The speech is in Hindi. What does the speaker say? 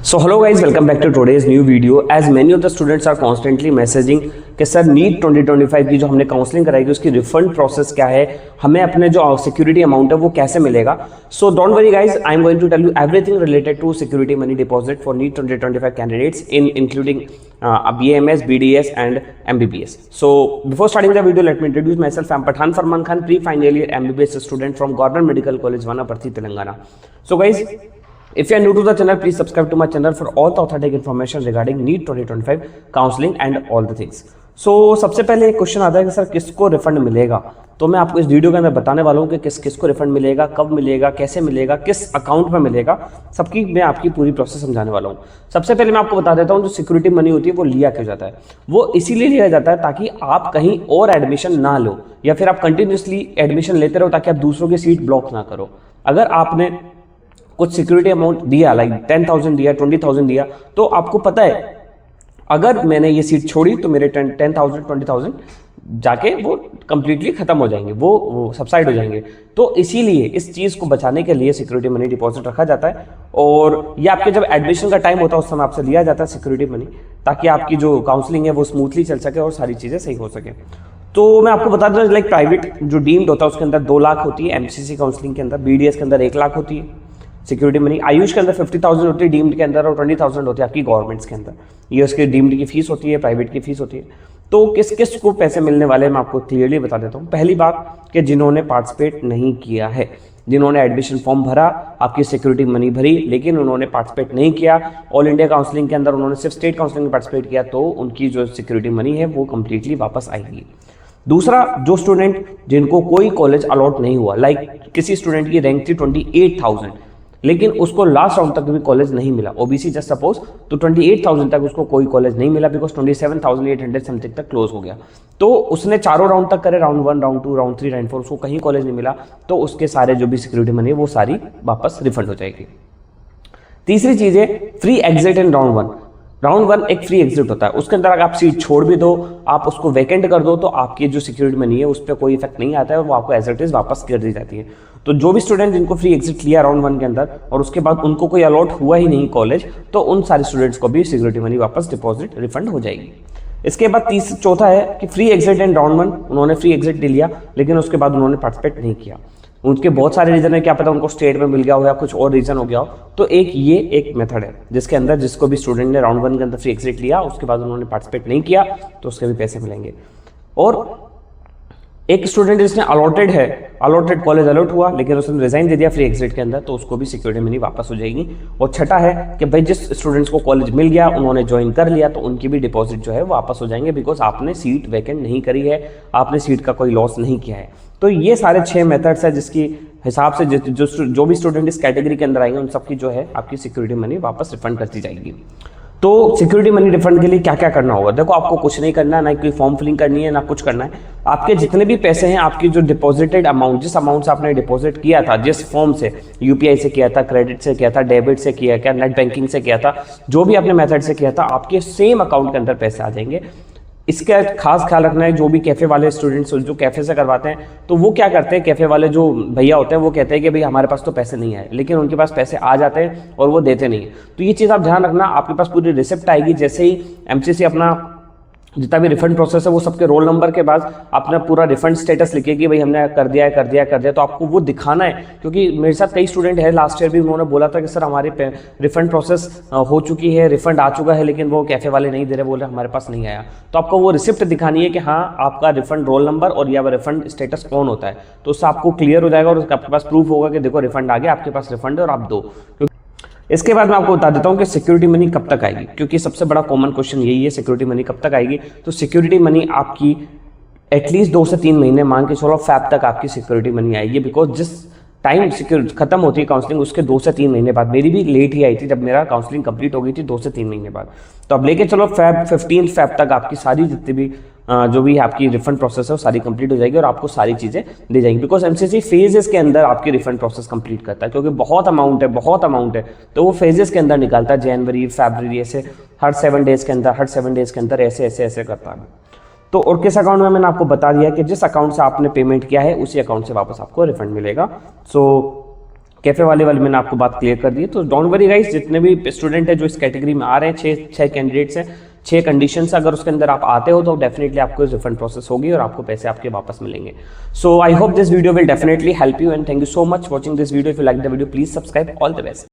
So hello guys, welcome back to today's new video. As many of the students are constantly messaging कि सर नीट 2025 की जो हमने काउंसलिंग कराई थी उसकी रिफंड प्रोसेस क्या है, हमें अपने जो सिक्योरिटी अमाउंट है वो कैसे मिलेगा. So don't worry guys, I am going to tell you everything related to security money deposit for NEET 2025 candidates including BAMS, BDS and MBBS. So before starting the video, let me introduce myself. I am Pathan Farman Khan, pre-final year MBBS student from Government Medical College, Vanaparthi, Telangana. So guys, if you are new to the channel, please subscribe to my channel for all the authentic information regarding NEET 2025 counseling and all the things. So सबसे पहले एक क्वेश्चन आता है कि सर किसको रिफंड मिलेगा. तो मैं आपको इस वीडियो के अंदर बताने वाला हूँ कि किसको रिफंड मिलेगा, कब मिलेगा, कैसे मिलेगा, किस अकाउंट में मिलेगा, सबकी मैं आपकी पूरी प्रोसेस समझाने वाला हूँ. सबसे पहले मैं आपको बता देता हूँ जो सिक्योरिटी मनी होती है वो लिया क्यों जाता है. वो इसीलिए लिया जाता है ताकि आप कहीं और एडमिशन ना लो या फिर आप कंटिन्यूसली एडमिशन लेते रहो ताकि आप दूसरों की सीट ब्लॉक ना करो. अगर आपने कुछ सिक्योरिटी अमाउंट दिया, लाइक 10,000 दिया, 20,000 दिया, तो आपको पता है अगर मैंने ये सीट छोड़ी तो मेरे 10,000 20,000 जाके वो कंप्लीटली खत्म हो जाएंगे, वो सबसाइड हो जाएंगे. तो इसीलिए इस चीज़ को बचाने के लिए सिक्योरिटी मनी डिपॉजिट रखा जाता है. और ये आपके जब एडमिशन का टाइम होता है उस समय आपसे लिया जाता है सिक्योरिटी मनी, ताकि आपकी जो काउंसलिंग है वो स्मूथली चल सके और सारी चीज़ें सही हो सके. तो मैं आपको बता दूं, लाइक प्राइवेट जो डीम्ड होता है उसके अंदर 2 लाख होती है, MCC काउंसलिंग के अंदर, BDS के अंदर 1 लाख होती है सिक्योरिटी मनी, आयुष के अंदर 50,000 होती है डीम्ड के अंदर, और 20,000 होती है आपकी गवर्नमेंट्स के अंदर. ये उसके डीम्ड की फीस होती है, प्राइवेट की फीस होती है. तो किस किस को पैसे मिलने वाले हैं मैं आपको क्लियरली बता देता हूँ. पहली बात कि जिन्होंने पार्टिसिपेट नहीं किया है, जिन्होंने एडमिशन फॉर्म भरा, आपकी सिक्योरिटी मनी भरी, लेकिन उन्होंने पार्टिसिपेट नहीं किया, ऑल इंडिया काउंसलिंग के अंदर उन्होंने सिर्फ स्टेट काउंसलिंग में पार्टिसिपेट किया, तो उनकी जो सिक्योरिटी मनी है वो कंप्लीटली वापस आएगी. दूसरा, जो स्टूडेंट जिनको कोई कॉलेज अलॉट नहीं हुआ, लाइक किसी स्टूडेंट की रैंक थी 28,000 लेकिन उसको लास्ट राउंड तक भी कॉलेज नहीं मिला, ओबीसी जस्ट सपोज, तो 28,000 तक उसको कोई कॉलेज नहीं मिला बिकॉज 27,800 समथिंग तक क्लोज हो गया. तो उसने चारों राउंड तक करे, राउंड 1, राउंड 2, राउंड 3, राउंड 4, उसको कहीं कॉलेज नहीं मिला, तो उसके सारे जो भी सिक्योरिटी मनी है वो सारी वापस रिफंड हो जाएगी. तीसरी चीज है free exit in round 1. Round 1 एक फ्री एग्जिट होता है, उसके अंदर अगर आप सीट छोड़ भी दो, आप उसको वैकेंट कर दो, तो आपकी जो सिक्योरिटी मनी है उस पर कोई इफेक्ट नहीं आता है और वो आपको एज इट इज वापस कर दी जाती है. तो जो भी स्टूडेंट जिनको फ्री एग्जिट लिया राउंड 1 के अंदर और उसके बाद उनको कोई अलॉट हुआ ही नहीं कॉलेज, तो उन सारे स्टूडेंट्स को भी सिक्योरिटी मनी वापस डिपॉजिट रिफंड हो जाएगी. इसके बाद चौथा है कि फ्री एग्जिट इन राउंड 1, उन्होंने फ्री एग्जिट लिया लेकिन उसके बाद उन्होंने पार्टिसिपेट नहीं किया. उनके बहुत सारे रीजन है, क्या पता उनको स्टेट में मिल गया हो या कुछ और रीजन हो गया हो. तो एक मेथड है जिसके अंदर जिसको भी स्टूडेंट ने राउंड 1 के अंदर फ्री एग्जिट लिया, उसके बाद उन्होंने पार्टिसिपेट नहीं किया, तो उसके भी पैसे मिलेंगे. और एक स्टूडेंट जिसने अलॉटेड कॉलेज अलॉट हुआ लेकिन उसने रिजाइन दे दिया फ्री एग्जिट के अंदर, तो उसको भी सिक्योरिटी मनी वापस हो जाएगी. और छठा है कि भाई जिस स्टूडेंट्स को कॉलेज मिल गया, उन्होंने ज्वाइन कर लिया, तो उनकी भी डिपॉजिट जो है वापस हो जाएंगे बिकॉज आपने सीट वैकेंट नहीं करी है, आपने सीट का कोई लॉस नहीं किया है. तो ये सारे 6 मेथड्स है जिसकी हिसाब से जो भी स्टूडेंट इस कैटेगरी के अंदर आएंगे उन सबकी जो है आपकी सिक्योरिटी मनी वापस रिफंड करती जाएगी. तो सिक्योरिटी मनी रिफंड के लिए क्या क्या करना होगा? देखो, आपको कुछ नहीं करना है, ना कोई फॉर्म फिलिंग करनी है, ना कुछ करना है. आपके जितने भी पैसे हैं, आपकी जो डिपॉजिटेड अमाउंट, जिस अमाउंट से आपने डिपॉजिट किया था, जिस फॉर्म से, UPI से किया था, क्रेडिट से किया था, डेबिट से किया क्या, नेट बैंकिंग से किया था, जो भी आपने मेथड से किया था, आपके सेम अकाउंट के अंदर पैसे आ जाएंगे. इसका खास ख्याल रखना है. जो भी कैफ़े वाले स्टूडेंट्स जो कैफ़े से करवाते हैं, तो वो क्या करते हैं, कैफ़े वाले जो भैया होते हैं वो कहते हैं कि भाई हमारे पास तो पैसे नहीं आए, लेकिन उनके पास पैसे आ जाते हैं और वो देते नहीं है. तो ये चीज़ आप ध्यान रखना. आपके पास पूरी रिसिप्ट आएगी, जैसे ही MCC अपना जितना भी रिफंड प्रोसेस है वो सबके रोल नंबर के बाद अपना पूरा रिफंड स्टेटस लिखे कि भाई हमने कर दिया, तो आपको वो दिखाना है. क्योंकि मेरे साथ कई स्टूडेंट है, लास्ट ईयर भी उन्होंने बोला था कि सर हमारी रिफंड प्रोसेस हो चुकी है, रिफंड आ चुका है, लेकिन वो कैफे वाले नहीं दे रहे, बोल रहे हमारे पास नहीं आया. तो आपको वो रिसिप्ट दिखानी है कि हाँ आपका रिफंड रोल नंबर और या रिफंड स्टेटस कौन होता है, तो उससे आपको क्लियर हो जाएगा और आपके पास प्रूफ होगा कि देखो रिफंड आ गया, आपके पास रिफंड है और आप दो. इसके बाद मैं आपको बता देता हूं कि सिक्योरिटी मनी कब तक आएगी, क्योंकि सबसे बड़ा कॉमन क्वेश्चन यही है, सिक्योरिटी मनी कब तक आएगी. तो सिक्योरिटी मनी आपकी एटलीस्ट 2 से 3 महीने मान के चलो फैब तक आपकी सिक्योरिटी मनी आएगी. बिकॉज जिस टाइम सिक्योरिटी खत्म होती है काउंसलिंग, उसके 2 से 3 महीने बाद, मेरी भी लेट ही आई थी जब मेरा काउंसलिंग कंप्लीट हो गई थी 2 से 3 महीने बाद. तो अब लेके चलो 15 फैब तक आपकी सारी जितनी भी जो भी आपकी रिफंड प्रोसेस है वो सारी कंप्लीट हो जाएगी और आपको सारी चीज़ें दी जाएंगी. बिकॉज MCC फेजेस के अंदर आपकी रिफंड प्रोसेस कंप्लीट करता है, क्योंकि बहुत अमाउंट है, तो वो फेजेस के अंदर निकालता है. जनवरी, फरवरी, ऐसे हर 7 डेज के अंदर ऐसे करता है. तो और किस अकाउंट में मैंने आपको बता दिया कि जिस अकाउंट से आपने पेमेंट किया है उसी अकाउंट से वापस आपको रिफंड मिलेगा. सो कैफे वाले मैंने आपको बात क्लियर कर दी है। तो डोंट वरी गाइस, जितने भी स्टूडेंट है जो इस कैटेगरी में आ रहे हैं, छह कैंडिडेट्स हैं, 6 कंडीशंस, अगर उसके अंदर आप आते हो तो डेफिनेटली आपको रिफंड प्रोसेस होगी और आपको पैसे आपके वापस मिलेंगे। So I hope this video will definitely help you and thank you so much watching this video. If you like the video please subscribe. All the best.